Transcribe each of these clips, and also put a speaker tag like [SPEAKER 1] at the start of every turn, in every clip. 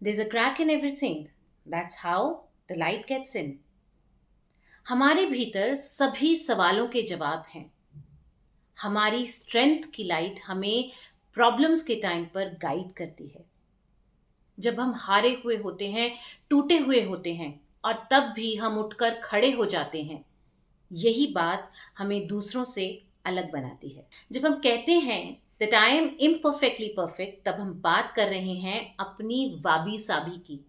[SPEAKER 1] There's a crack in everything. That's how the light gets in. हमारे भीतर सभी सवालों के जवाब हैं. हमारी स्ट्रेंथ की लाइट हमें प्रॉब्लम्स के टाइम पर गाइड करती है. जब हम हारे हुए होते हैं, टूटे हुए होते हैं और तब भी हम उठकर खड़े हो जाते हैं, यही बात हमें दूसरों से अलग बनाती है. जब हम कहते हैं that I am imperfectly perfect, तब हम बात कर रहे हैं अपनी वाबी साबी की.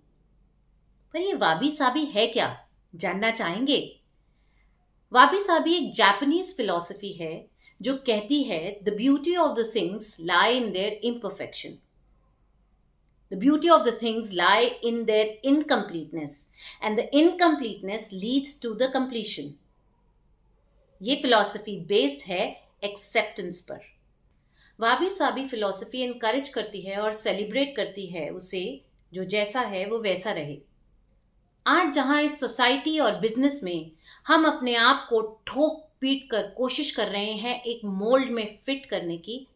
[SPEAKER 1] पर ये वाबी साबी है क्या, जानना चाहेंगे? वाबी साबी एक जापानीज फिलॉसफी है जो कहती है the beauty of the things lie in their imperfection. The beauty of the things lie in their incompleteness, and the incompleteness leads to the completion. ये फिलॉसफी बेस्ड है एक्सेप्टेंस पर. वाबी साबी फिलॉसफी इनकरेज करती है और सेलिब्रेट करती है उसे जो जैसा है वो वैसा रहे. आज जहां इस सोसाइटी और बिजनेस में हम अपने आप को ठोक पीट कर कोशिश कर रहे हैं एक मोल्ड में फिट करने की,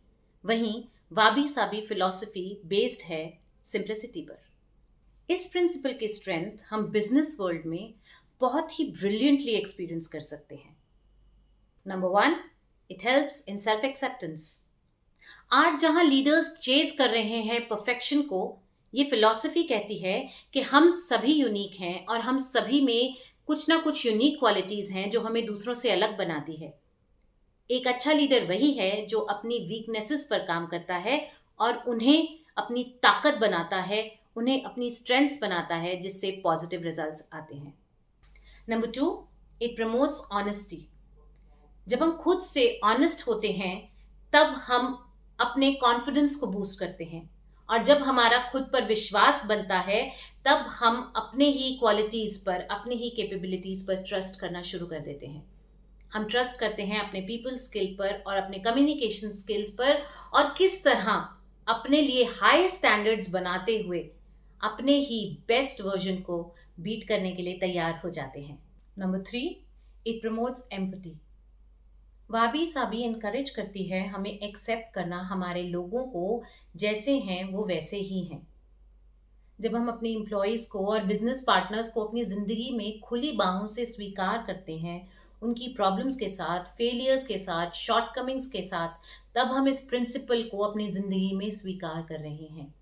[SPEAKER 1] वहीं वाबी साबी फिलॉसफी बेस्ड है सिंप्लिसिटी पर. इस प्रिंसिपल की स्ट्रेंथ हम बिजनेस वर्ल्ड में बहुत ही ब्रिलियंटली एक्सपीरियंस कर सकते हैं. Number 1, it helps in self acceptance. आज जहां लीडर्स चेज कर रहे हैं परफेक्शन को, ये फिलॉसफी कहती है कि हम सभी यूनिक हैं और हम सभी में कुछ ना कुछ यूनिक क्वालिटीज हैं जो हमें दूसरों से अलग बनाती है. एक अच्छा लीडर वही है जो अपनी वीकनेसेस पर काम करता है और उन्हें अपनी ताकत बनाता है, उन्हें अपनी स्ट्रेंथ्स बनाता है, जिससे पॉजिटिव रिजल्ट्स आते हैं. Number 2, it promotes honesty. जब हम खुद से ऑनेस्ट होते हैं तब हम अपने कॉन्फिडेंस को बूस्ट करते हैं, और जब हमारा खुद पर विश्वास बनता है तब हम अपने ही क्वालिटीज पर, अपने ही कैपेबिलिटीज पर ट्रस्ट करना शुरू कर देते हैं. हम ट्रस्ट करते हैं अपने पीपल स्किल पर और अपने कम्युनिकेशन स्किल्स पर, और किस तरह अपने लिए हाई स्टैंडर्ड्स बनाते हुए अपने ही बेस्ट वर्जन को बीट करने के लिए तैयार हो जाते हैं. Number 3, it promotes empathy. वाबी Sabi encourage करती है हमें एक्सेप्ट करना हमारे लोगों को जैसे हैं वो वैसे ही हैं. जब हम अपने एम्प्लॉयज़ को और बिजनेस पार्टनर्स को अपनी ज़िंदगी में खुली बाहों से स्वीकार करते हैं, उनकी प्रॉब्लम्स के साथ, फेलियर्स के साथ, शॉर्टकमिंग्स के साथ, तब हम इस प्रिंसिपल को अपनी ज़िंदगी में स्वीकार कर रहे हैं.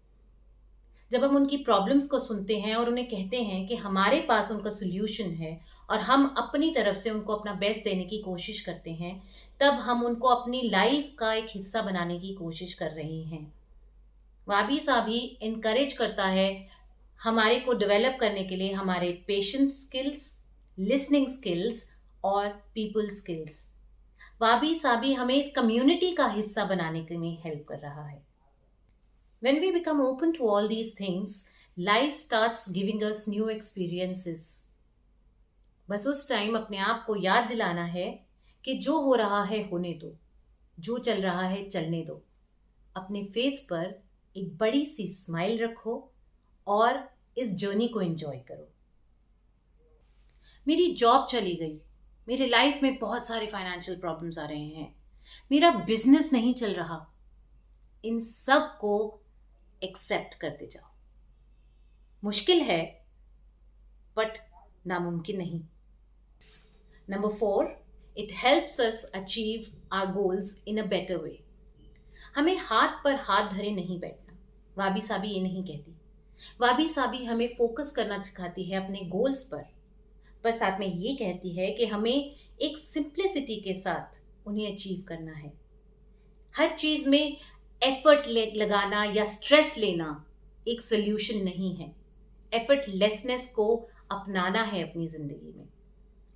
[SPEAKER 1] जब हम उनकी प्रॉब्लम्स को सुनते हैं और उन्हें कहते हैं कि हमारे पास उनका सोल्यूशन है और हम अपनी तरफ से उनको अपना बेस्ट देने की कोशिश करते हैं, तब हम उनको अपनी लाइफ का एक हिस्सा बनाने की कोशिश कर रहे हैं. वाबी साबी इनकरेज करता है हमारे को डेवलप करने के लिए हमारे पेशेंस स्किल्स, लिसनिंग स्किल्स और पीपल स्किल्स. वाबी साबी हमें इस कम्युनिटी का हिस्सा बनाने के में हेल्प कर रहा है. When we become open to all these things, life starts giving us new experiences. बस उस टाइम अपने आप को याद दिलाना है कि जो हो रहा है होने दो, जो चल रहा है चलने दो. अपने फेस पर एक बड़ी सी स्माइल रखो और इस जर्नी को एंजॉय करो. मेरी जॉब चली गई, मेरे लाइफ में बहुत सारे फाइनेंशियल प्रॉब्लम्स आ रहे हैं, मेरा बिजनेस नहीं चल रहा. इन सब को एक्सेप्ट करते जाओ. मुश्किल है बट नामुमकिन नहीं. Number 4, it helps us achieve our goals in a better way. हमें हाथ पर हाथ धरे नहीं बैठना. वाबी साबी ये नहीं कहती. वाबी साबी हमें फोकस करना सिखाती है अपने गोल्स पर साथ में ये कहती है कि हमें एक सिंप्लिसिटी के साथ उन्हें अचीव करना है. हर चीज में एफर्ट लगाना या स्ट्रेस लेना एक सोल्यूशन नहीं है. एफर्टलेसनेस को अपनाना है अपनी जिंदगी में.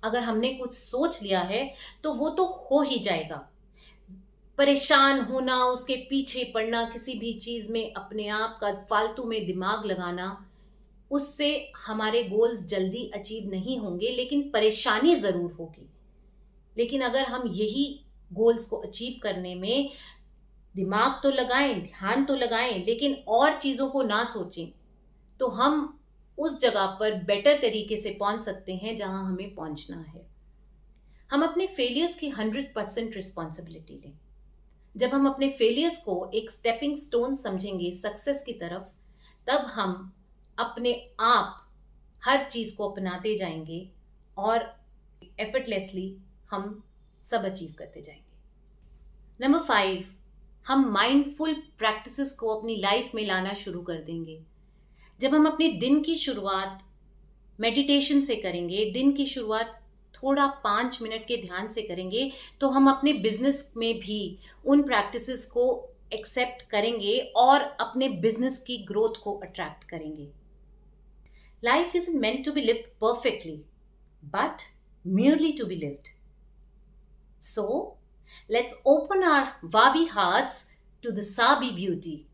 [SPEAKER 1] अगर हमने कुछ सोच लिया है तो वो तो हो ही जाएगा. परेशान होना, उसके पीछे पड़ना, किसी भी चीज में अपने आप का फालतू में दिमाग लगाना, उससे हमारे गोल्स जल्दी अचीव नहीं होंगे, लेकिन परेशानी जरूर होगी. लेकिन अगर हम यही गोल्स को अचीव करने में दिमाग तो लगाएं, ध्यान तो लगाएं, लेकिन और चीज़ों को ना सोचें, तो हम उस जगह पर बेटर तरीके से पहुंच सकते हैं जहां हमें पहुंचना है. हम अपने फेलियर्स की 100% रिस्पॉन्सिबिलिटी लें. जब हम अपने फेलियर्स को एक स्टेपिंग स्टोन समझेंगे सक्सेस की तरफ, तब हम अपने आप हर चीज को अपनाते जाएंगे और एफर्टलेसली हम सब अचीव करते जाएंगे। नंबर 5, हम माइंडफुल प्रैक्टिसेस को अपनी लाइफ में लाना शुरू कर देंगे। जब हम अपने दिन की शुरुआत मेडिटेशन से करेंगे, दिन की शुरुआत थोड़ा 5 मिनट के ध्यान से करेंगे, तो हम अपने बिजनेस में भी उन प्रैक्टिसेस को एक्सेप्ट करेंगे और अपने बिजनेस की ग्रोथ को अट्रैक्ट करेंगे। Life isn't meant to be lived perfectly, but merely to be lived. So, let's open our Vabi hearts to the Sabi beauty.